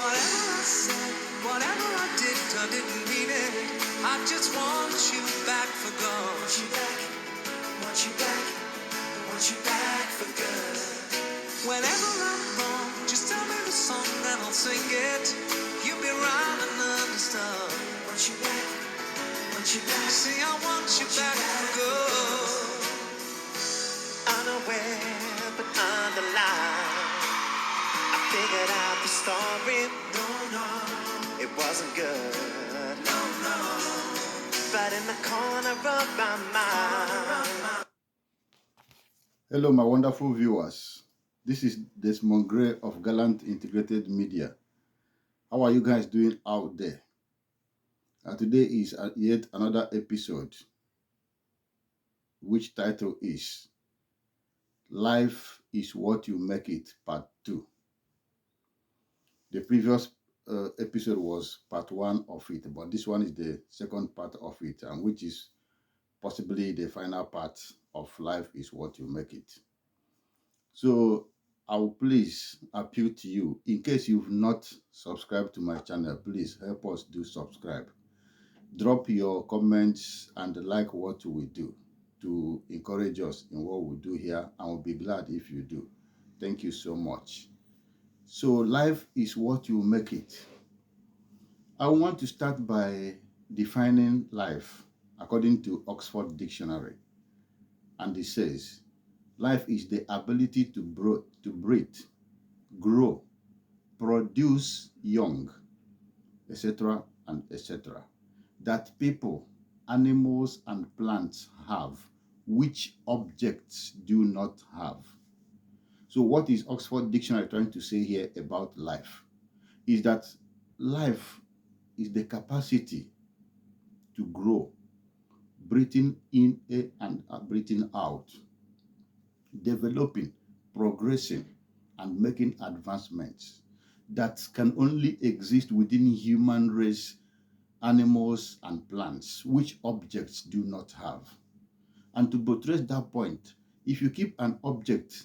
Whatever I said, whatever I didn't mean it. I just want you back for good. Want you back, want you back, want you back for good. Whenever I'm wrong, just tell me the song and I'll sing it. You'll be right and understand. Want you back, want you back. See, I want you back for good. Unaware but underlined, I figured out the story. No, it wasn't good. No. But in the corner of my mind. Hello, my wonderful viewers. This is Desmond Gray of Gallant Integrated Media. How are you guys doing out there? Today is yet another episode, which title is Life is What You Make It, Part 2. The previous episode was part 1 of it, but this one is the second part of it, and which is possibly the final part of Life is What You Make It. So I will please appeal to you, in case you've not subscribed to my channel, please help us do subscribe. Drop your comments and like what we do to encourage us in what we do here, and we'll be glad if you do. Thank you so much. So life is what you make it. I want to start by defining life according to Oxford Dictionary. And it says, life is the ability to breathe, grow, produce young, etc. and etc. that people, animals, and plants have, which objects do not have. So what is Oxford Dictionary trying to say here about life? Is that life is the capacity to grow, breathing in and breathing out, developing, progressing, and making advancements that can only exist within human race, animals, and plants, which objects do not have. And to buttress that point, if you keep an object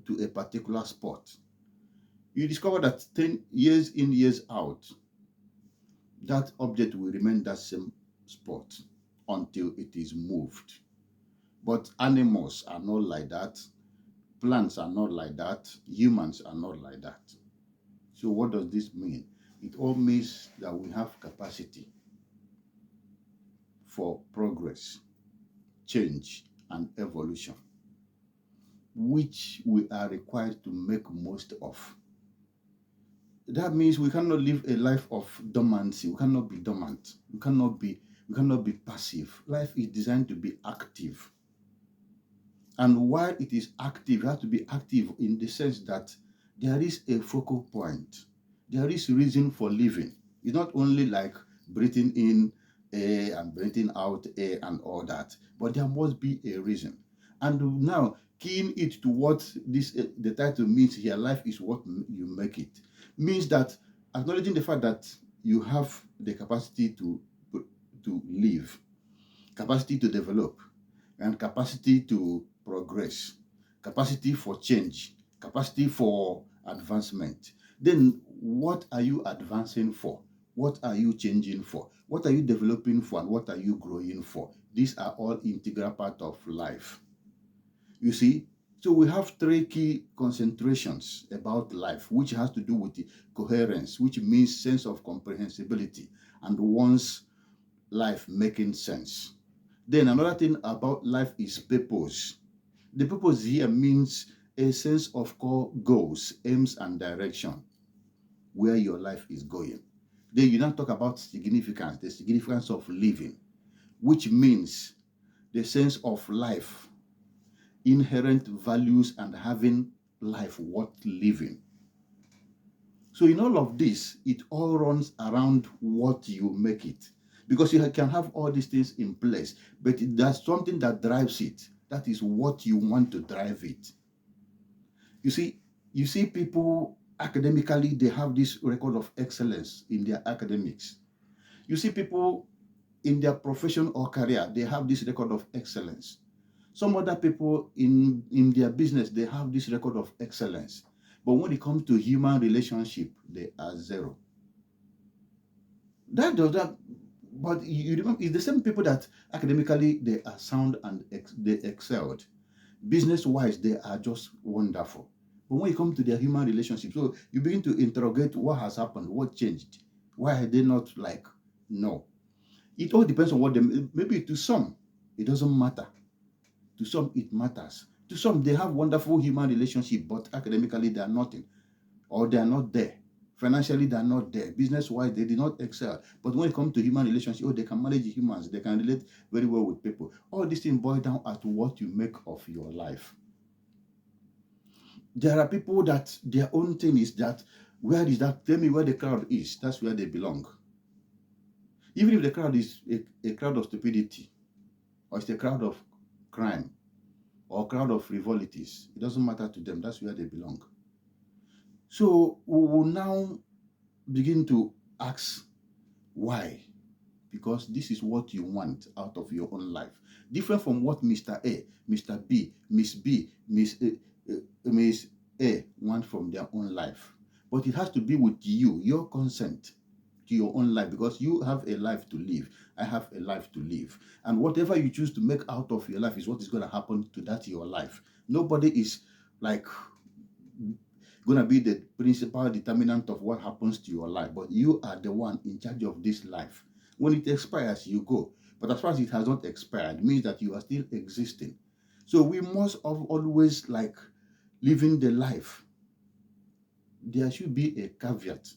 to a particular spot, you discover that 10 years in, years out, that object will remain that same spot until it is moved. But animals are not like that. Plants are not like that. Humans are not like that. So what does this mean? It all means that we have capacity for progress, change, and evolution, which we are required to make most of. That means we cannot live a life of dormancy. We cannot be dormant. We cannot be passive. Life is designed to be active. And while it is active, it has to be active in the sense that there is a focal point. There is reason for living. It's not only like breathing in air and breathing out air and all that, but there must be a reason. And now, keying it to what the title means here, life is what you make it, means that acknowledging the fact that you have the capacity to live, capacity to develop, and capacity to progress, capacity for change, capacity for advancement. Then what are you advancing for? What are you changing for? What are you developing for? And what are you growing for? These are all integral part of life. You see, so we have 3 key concentrations about life, which has to do with the coherence, which means sense of comprehensibility and one's life making sense. Then another thing about life is purpose. The purpose here means a sense of core goals, aims, and direction, where your life is going. Then you now talk about significance, the significance of living, which means the sense of life, inherent values, and having life worth living. So in all of this, it all runs around what you make it. Because you can have all these things in place, but there's something that drives it. That is what you want to drive it. You see people academically, they have this record of excellence in their academics. You see people in their profession or career, they have this record of excellence. Some other people in their business, they have this record of excellence. But when it comes to human relationship, they are zero. That does that, but you remember, it's the same people that academically they are sound and they excelled. Business-wise, they are just wonderful. But when it comes to their human relationship, so you begin to interrogate what has happened, what changed, why are they not like no? It all depends on what they, maybe to some it doesn't matter. To some it matters. To some they have wonderful human relationship, but academically they are nothing, or they are not there. Financially they are not there. Business-wise they did not excel. But when it comes to human relationship, oh, they can manage humans, they can relate very well with people. All these things boil down at what you make of your life. There are people that their own thing is that, where is that? Tell me where the crowd is. That's where they belong. Even if the crowd is a crowd of stupidity, or it's a crowd of crime, or a crowd of frivolities, it doesn't matter to them. That's where they belong. So we will now begin to ask why. Because this is what you want out of your own life. Different from what Mr. A, Mr. B, Miss B, Miss A want from their own life. But it has to be with you, your consent to your own life, because you have a life to live. I have a life to live. And whatever you choose to make out of your life is what is going to happen to that your life. Nobody is like going to be the principal determinant of what happens to your life, but you are the one in charge of this life. When it expires, you go. But as far as it has not expired, it means that you are still existing. So we must always like living the life. There should be a caveat.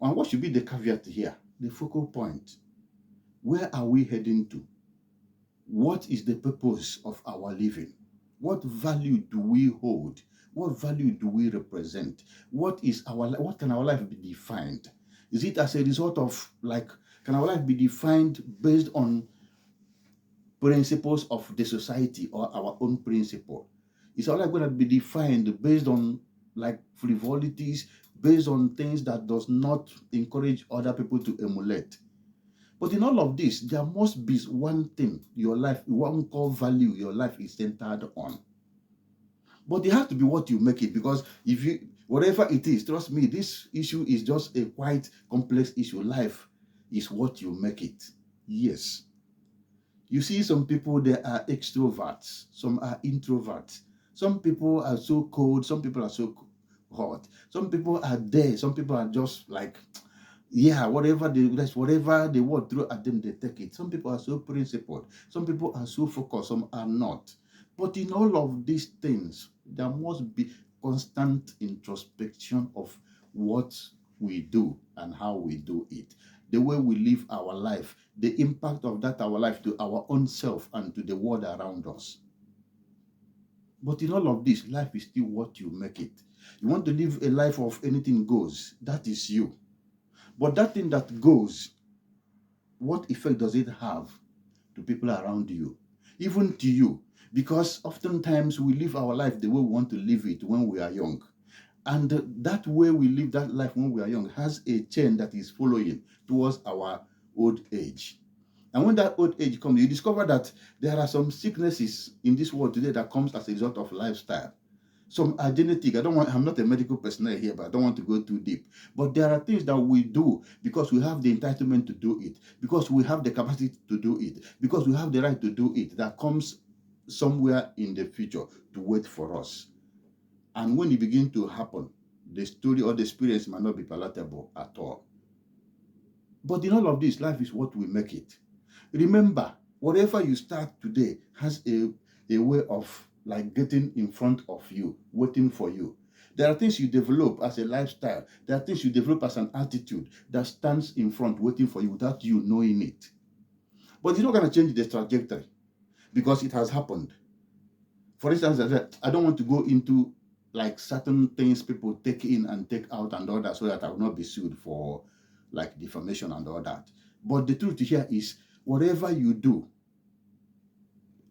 And what should be the caveat here? The focal point. Where are we heading to? What is the purpose of our living? What value do we hold? What value do we represent? What can our life be defined? Is it as a result of can our life be defined based on principles of the society or our own principle? Is our life going to be defined based on frivolities, based on things that does not encourage other people to emulate? But in all of this, there must be one thing, your life, one core value your life is centered on. But it has to be what you make it, because whatever it is, trust me, this issue is just a quite complex issue. Life is what you make it. Yes. You see, some people, they are extroverts, some are introverts. Some people are so cold, some people are so hot. Some people are there, some people are just whatever the word throw at them, they take it. Some people are so principled, some people are so focused, some are not. But in all of these things, there must be constant introspection of what we do and how we do it, the way we live our life, the impact of that our life to our own self and to the world around us. But in all of this, life is still what you make it. You want to live a life of anything goes, that is you. But that thing that goes, what effect does it have to people around you, even to you? Because oftentimes we live our life the way we want to live it when we are young. And that way we live that life when we are young has a chain that is following towards our old age. And when that old age comes, you discover that there are some sicknesses in this world today that comes as a result of lifestyle. Some are genetic. I'm not a medical personnel here, but I don't want to go too deep. But there are things that we do because we have the entitlement to do it, because we have the capacity to do it, because we have the right to do it, that comes somewhere in the future to wait for us. And when it begins to happen, the story or the experience might not be palatable at all. But in all of this, life is what we make it. Remember, whatever you start today has a way of getting in front of you, waiting for you. There are things you develop as a lifestyle. There are things you develop as an attitude that stands in front, waiting for you without you knowing it. But it's not going to change the trajectory because it has happened. For instance, I don't want to go into certain things people take in and take out and all that, so that I will not be sued for defamation and all that. But the truth here is, whatever you do,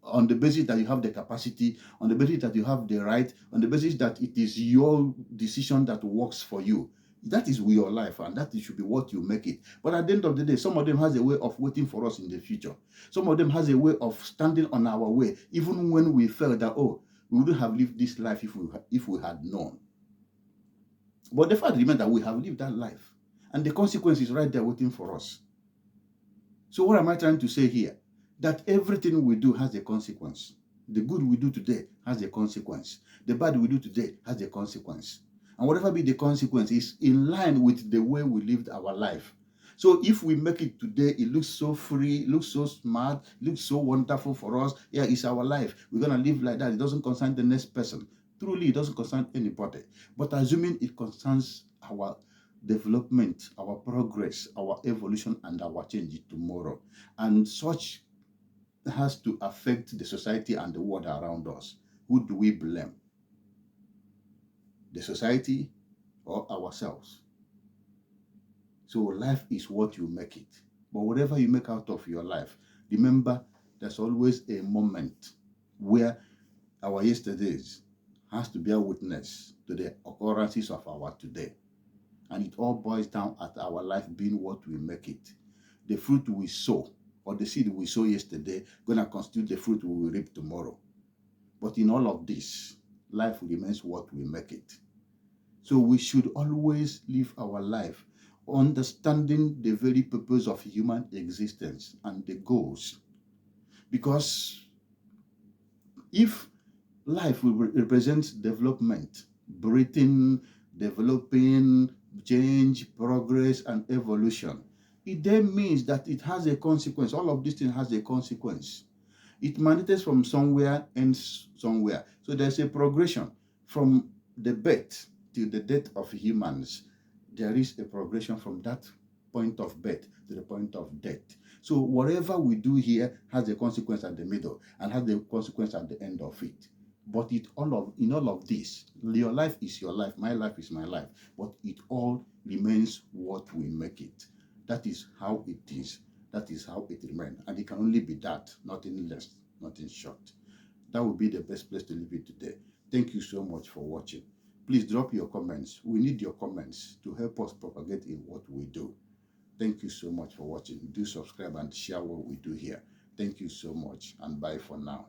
on the basis that you have the capacity, on the basis that you have the right, on the basis that it is your decision that works for you, that is your life, and that should be what you make it. But at the end of the day, some of them has a way of waiting for us in the future. Some of them has a way of standing on our way, even when we felt that, we wouldn't have lived this life if we had known. But the fact remains that we have lived that life, and the consequence is right there waiting for us. So what am I trying to say here? That everything we do has a consequence. The good we do today has a consequence. The bad we do today has a consequence. And whatever be the consequence is in line with the way we lived our life. So if we make it today, it looks so free, looks so smart, looks so wonderful for us. Yeah, it's our life. We're going to live like that. It doesn't concern the next person. Truly, it doesn't concern anybody. But assuming it concerns our development, our progress, our evolution, and our change tomorrow. And such has to affect the society and the world around us. Who do we blame? The society or ourselves? So life is what you make it. But whatever you make out of your life, remember there's always a moment where our yesterdays has to bear witness to the occurrences of our today. And it all boils down at our life being what we make it. The fruit we sow or the seed we sow yesterday gonna constitute the fruit we will reap tomorrow. But in all of this, life remains what we make it. So we should always live our life understanding the very purpose of human existence and the goals. Because if life will represent development, breathing, developing, change, progress, and evolution, it then means that it has a consequence. All of these things has a consequence. It manifests from somewhere, ends somewhere. So there's a progression from the birth to the death of humans. There is a progression from that point of birth to the point of death. So whatever we do here has a consequence at the middle and has the consequence at the end of it. But in all of this, your life is your life, my life is my life. But it all remains what we make it. That is how it is. That is how it remains. And it can only be that, nothing less, nothing short. That would be the best place to leave it today. Thank you so much for watching. Please drop your comments. We need your comments to help us propagate in what we do. Thank you so much for watching. Do subscribe and share what we do here. Thank you so much, and bye for now.